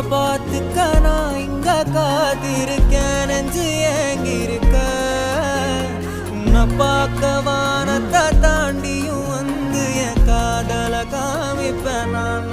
பார்த்துக்க நான் இங்க காத்திருக்கேன் நெஞ்சு ஏங்கிருக்க உன்னை பார்க்க வானத்தை தாண்டியும் வந்து என் காதல காமிப்பேன் நான்